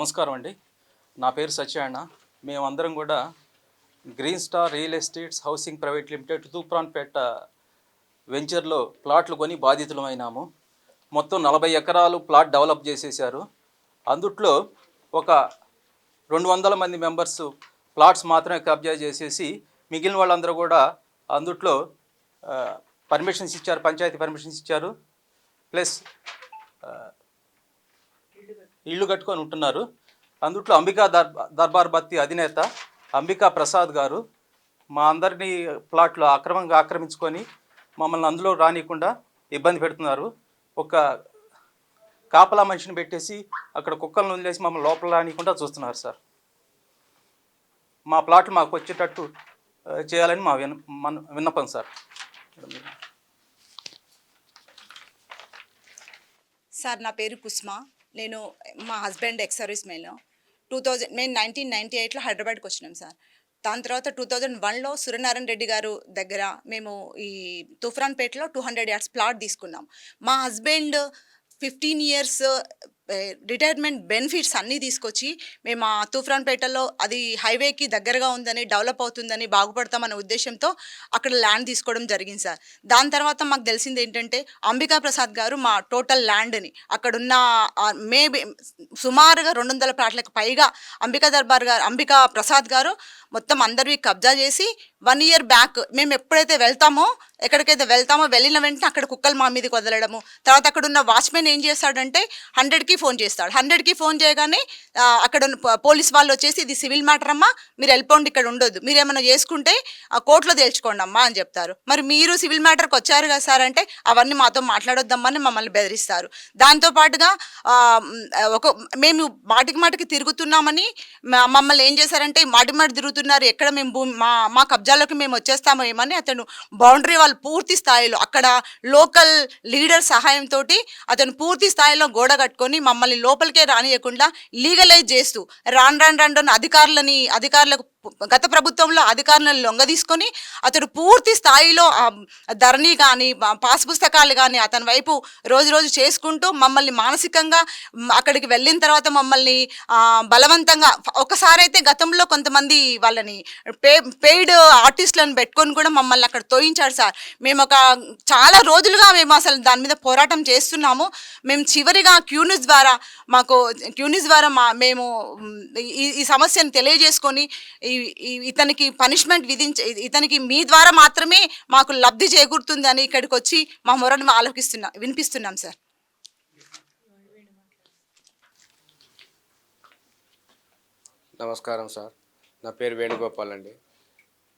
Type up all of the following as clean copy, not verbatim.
నమస్కారం అండి. నా పేరు సత్యనారాయణ. మేమందరం కూడా green star real estates housing private limited Toopranpet వెంచర్లో ప్లాట్లు కొని బాధితులమైనాము. మొత్తం 40 ఎకరాలు ప్లాట్ డెవలప్ చేసేసారు. అందుట్లో ఒక 200 మంది మెంబర్స్ ప్లాట్స్ మాత్రమే కబ్జా చేసేసి మిగిలిన వాళ్ళందరూ కూడా అందుట్లో పర్మిషన్స్ ఇచ్చారు, పంచాయతీ పర్మిషన్స్ ఇచ్చారు, ప్లస్ ఇళ్ళు కట్టుకొని ఉంటున్నారు. అందుట్లో అంబికా దర్బార్ బత్తి అధినేత అంబికా ప్రసాద్ గారు మా అందరినీ ప్లాట్లు అక్రమంగా ఆక్రమించుకొని మమ్మల్ని అందులో రానియకుండా ఇబ్బంది పెడుతున్నారు. ఒక కాపలా మనిషిని పెట్టేసి అక్కడ కుక్కలను వదిలేసి మమ్మల్ని లోపల రానియకుండా చూస్తున్నారు సార్. మా ప్లాట్లు మాకు వచ్చేటట్టు చేయాలని మా విన్నపం సార్. సార్ నా పేరు కుస్మా. నేను మా హస్బెండ్ ఎక్స్ సర్వీస్ మెయిన్. మేము 1998లో హైదరాబాద్కి వచ్చినాం సార్. దాని తర్వాత 2001లో సూర్యనారాయణ రెడ్డి గారు దగ్గర మేము ఈ తూఫ్రాన్పేటలో 200 యార్డ్స్ ప్లాట్ తీసుకున్నాం. మా హస్బెండ్ 15 ఇయర్స్ రిటైర్మెంట్ బెనిఫిట్స్ అన్నీ తీసుకొచ్చి మేము ఆ తూఫ్రాన్పేటలో అది హైవేకి దగ్గరగా ఉందని, డెవలప్ అవుతుందని, బాగుపడతామనే ఉద్దేశంతో అక్కడ ల్యాండ్ తీసుకోవడం జరిగింది సార్. దాని తర్వాత మాకు తెలిసింది ఏంటంటే అంబికా ప్రసాద్ గారు మా టోటల్ ల్యాండ్ని అక్కడున్న మేబీ సుమారుగా 200 ప్లాట్లకు పైగా అంబికా ప్రసాద్ గారు మొత్తం అందరివి కబ్జా చేసి 1 ఇయర్ బ్యాక్ మేము ఎక్కడికైతే వెళ్తామో వెళ్ళిన వెంటనే అక్కడ కుక్కలు మా మీదకి వదలడము. తర్వాత అక్కడ ఉన్న వాచ్మెన్ ఏం చేస్తాడంటే 100కి ఫోన్ చేస్తాడు. 100కి ఫోన్ చేయగానే అక్కడ పోలీస్ వాళ్ళు వచ్చేసి ఇది సివిల్ మ్యాటర్ అమ్మా, మీరు వెళ్ళిపోండి, ఇక్కడ ఉండొద్దు, మీరు ఏమైనా చేసుకుంటే కోర్టులో తేల్చుకోండి అమ్మా అని చెప్తారు. మరి మీరు సివిల్ మ్యాటర్కి వచ్చారు కదా సార్ అంటే అవన్నీ మాతో మాట్లాడొద్దమ్మని మమ్మల్ని బెదిరిస్తారు. దాంతోపాటుగా మేము మాటికి తిరుగుతున్నామని మమ్మల్ని ఏం చేశారంటే మాటి తిరుగుతున్నారు, ఎక్కడ మేము మా కబ్జాలోకి మేము వచ్చేస్తామో ఏమని అతను బౌండరీ వాళ్ళు పూర్తి స్థాయిలో అక్కడ లోకల్ లీడర్ సహాయంతో అతను పూర్తి స్థాయిలో గోడ కట్టుకొని మమ్మల్ని లోపలికే రానియకుండా లీగలైజ్ చేస్తూ రాను అధికారులకు గత ప్రభుత్వంలో అధికారులను లొంగదీసుకొని అతడు పూర్తి స్థాయిలో ధరణి కానీ పాస్ పుస్తకాలు కానీ అతని వైపు రోజు చేసుకుంటూ మమ్మల్ని మానసికంగా అక్కడికి వెళ్ళిన తర్వాత మమ్మల్ని బలవంతంగా ఒకసారి అయితే గతంలో కొంతమంది వాళ్ళని పెయిడ్ ఆర్టిస్టులను పెట్టుకొని కూడా మమ్మల్ని అక్కడ తోయించాడు సార్. మేము చాలా రోజులుగా మేము అసలు దాని మీద పోరాటం చేస్తున్నాము. మేము చివరిగా క్యూనిస్ ద్వారా మేము ఈ సమస్యను తెలియజేసుకొని ఇతనికి పనిష్మెంట్ ఇతనికి మీ ద్వారా మాత్రమే మాకు లబ్ధి చేకూరుతుంది అని ఇక్కడికి వచ్చి మా మొరను వినిపిస్తున్నాం సార్. నమస్కారం సార్. నా పేరు వేణుగోపాల్ అండి.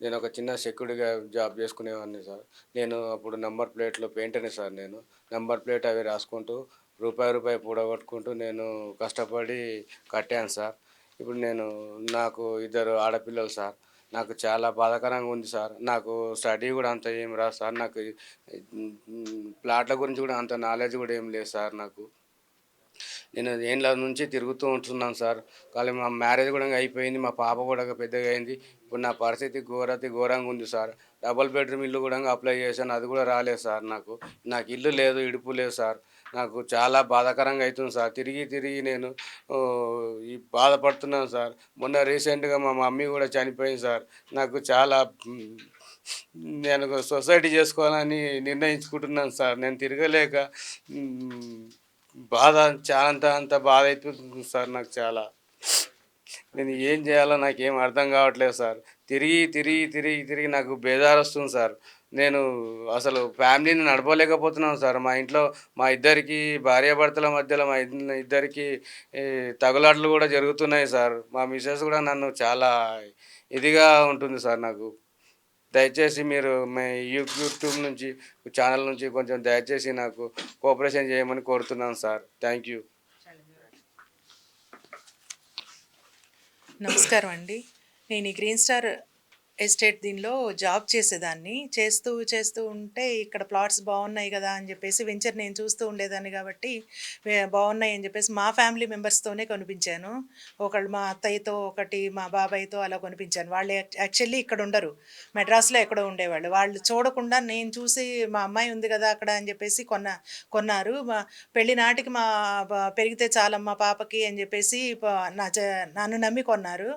నేను ఒక చిన్న సెక్యూరిటీగా జాబ్ చేసుకునేవాడిని సార్. నేను అప్పుడు నెంబర్ ప్లేట్లో పెయింటర్ని సార్. నేను నెంబర్ ప్లేట్ అవి రాసుకుంటూ రూపాయి పూడగొట్టుకుంటూ నేను కష్టపడి కట్టాను సార్. ఇప్పుడు నాకు 2 ఆడపిల్లలు సార్. నాకు చాలా బాధాకరంగా ఉంది సార్. నాకు స్టడీ కూడా అంత ఏం రాదు సార్. నాకు ప్లాట్ల గురించి కూడా అంత నాలెడ్జ్ కూడా ఏం లేదు సార్. నేను ఏండ్ల నుంచి తిరుగుతూ ఉంటున్నాను సార్. కానీ మా మ్యారేజ్ కూడా అయిపోయింది, మా పాప కూడా పెద్దగా అయింది. ఇప్పుడు నా పరిస్థితి ఘోరంగా ఉంది సార్. డబుల్ బెడ్రూమ్ ఇల్లు కూడా అప్లై చేశాను, అది కూడా రాలేదు సార్. నాకు ఇల్లు లేదు, ఇడుపు లేదు సార్. నాకు చాలా బాధాకరంగా అవుతుంది సార్. తిరిగి నేను ఈ బాధపడుతున్నాను సార్. మొన్న రీసెంట్గా మా మమ్మీ కూడా చనిపోయింది సార్. నాకు చాలా నేను సొసైటీ చేసుకోవాలని నిర్ణయించుకుంటున్నాను సార్. నేను తిరగలేక బాధ అంత బాధ అవుతుంది సార్. నాకు చాలా నేను ఏం చేయాలో నాకేం అర్థం కావట్లేదు సార్. తిరిగి నాకు బేజారు వస్తుంది సార్. నేను అసలు ఫ్యామిలీని నడపలేకపోతున్నాను సార్. మా ఇంట్లో మా ఇద్దరికి భార్యాభర్తల మధ్యలో మా ఇద్దరికి తగులాటలు కూడా జరుగుతున్నాయి సార్. మా మిసెస్ కూడా నన్ను చాలా ఇదిగా ఉంటుంది సార్. నాకు దయచేసి మీరు మీ యూట్యూబ్ నుంచి ఛానల్ నుంచి కొంచెం దయచేసి నాకు కోఆపరేషన్ చేయమని కోరుతున్నాను సార్. Thank you. నమస్కారం అండి. నేను ఈ గ్రీన్ స్టార్ ఎస్టేట్ దీనిలో జాబ్ చేసేదాన్ని. చేస్తూ ఉంటే ఇక్కడ ప్లాట్స్ బాగున్నాయి కదా అని చెప్పేసి వెంచర్ నేను చూస్తూ ఉండేదాన్ని కాబట్టి బాగున్నాయి అని చెప్పేసి మా ఫ్యామిలీ మెంబర్స్తోనే కొనిపించాను. ఒకళ్ళు మా అత్తయ్యతో, ఒకటి మా బాబాయ్తో అలా కొనిపించాను. వాళ్ళు యాక్చువల్లీ ఇక్కడ ఉండరు, మెడ్రాస్లో ఎక్కడో ఉండేవాళ్ళు. వాళ్ళు చూడకుండా నేను చూసి మా అమ్మాయి ఉంది కదా అక్కడ అని చెప్పేసి కొన్నారు. మా పెళ్లి నాటికి పెరిగితే చాలమ్మా పాపకి అని చెప్పేసి నన్ను నమ్మి కొన్నారు.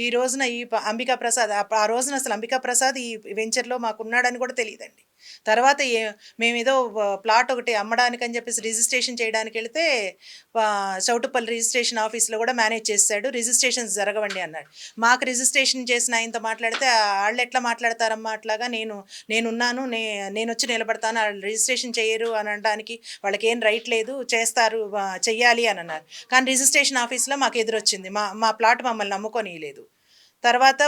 ఈ రోజున అంబికా ప్రసాద్ ఆ రోజున అసలు అంబికా ప్రసాద్ ఈ వెంచర్లో మాకు ఉన్నాడని కూడా తెలియదండి. తర్వాత మేమేదో ప్లాట్ ఒకటి అమ్మడానికి అని చెప్పేసి రిజిస్ట్రేషన్ చేయడానికి వెళితే చౌటుప్పల్ రిజిస్ట్రేషన్ ఆఫీస్లో కూడా మేనేజ్ చేశాడు. రిజిస్ట్రేషన్స్ జరగవండి అన్నాడు. మాకు రిజిస్ట్రేషన్ చేసిన ఆయనతో మాట్లాడితే వాళ్ళు ఎట్లా మాట్లాడతారమ్మా అట్లాగా, నేనున్నాను, నేను వచ్చి నిలబడతాను, వాళ్ళు రిజిస్ట్రేషన్ చేయరు అని అనడానికి వాళ్ళకి ఏం రైట్ లేదు, చేస్తారు, చెయ్యాలి అని అన్నారు. కానీ రిజిస్ట్రేషన్ ఆఫీస్లో మాకు ఎదురొచ్చింది, మా ప్లాట్ మమ్మల్ని నమ్ముకోనీయలేదు. తర్వాత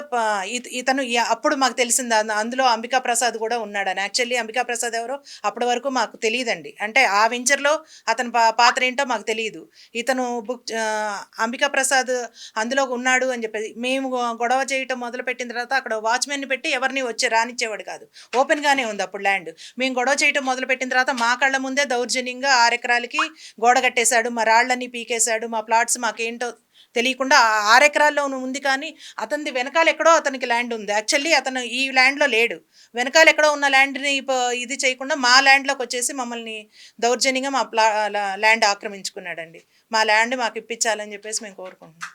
ఇతను అప్పుడు మాకు తెలిసింది అందులో అంబికా ప్రసాద్ కూడా ఉన్నాడని. యాక్చువల్లీ అంబికా ప్రసాద్ ఎవరో అప్పటి వరకు మాకు తెలియదండి. అంటే ఆ వెంచర్లో అతని పాత్ర ఏంటో మాకు తెలియదు. ఇతను అంబికా ప్రసాద్ అందులో ఉన్నాడు అని చెప్పేసి మేము గొడవ చేయటం మొదలుపెట్టిన తర్వాత అక్కడ వాచ్మెన్ని పెట్టి ఎవరిని వచ్చి రానిచ్చేవాడు కాదు. ఓపెన్గానే ఉంది అప్పుడు ల్యాండ్. మేము గొడవ చేయటం మొదలుపెట్టిన తర్వాత మా కళ్ళ ముందే దౌర్జన్యంగా 6 ఎకరాలకి గోడ కట్టేశాడు, మా రాళ్ళన్నీ పీకేశాడు, మా ప్లాట్స్ మాకేంటో తెలియకుండా 6 ఎకరాల్లో ఉంది. కానీ అతనిది వెనకాల ఎక్కడో అతనికి ల్యాండ్ ఉంది. యాక్చువల్లీ అతను ఈ ల్యాండ్లో లేడు, వెనకాల ఎక్కడో ఉన్న ల్యాండ్ని ఇది చేయకుండా మా ల్యాండ్లోకి వచ్చేసి మమ్మల్ని దౌర్జన్యంగా మా ల్యాండ్ ఆక్రమించుకున్నాడండి. మా ల్యాండ్ మాకు ఇప్పించాలని చెప్పేసి మేము కోరుకుంటున్నాం.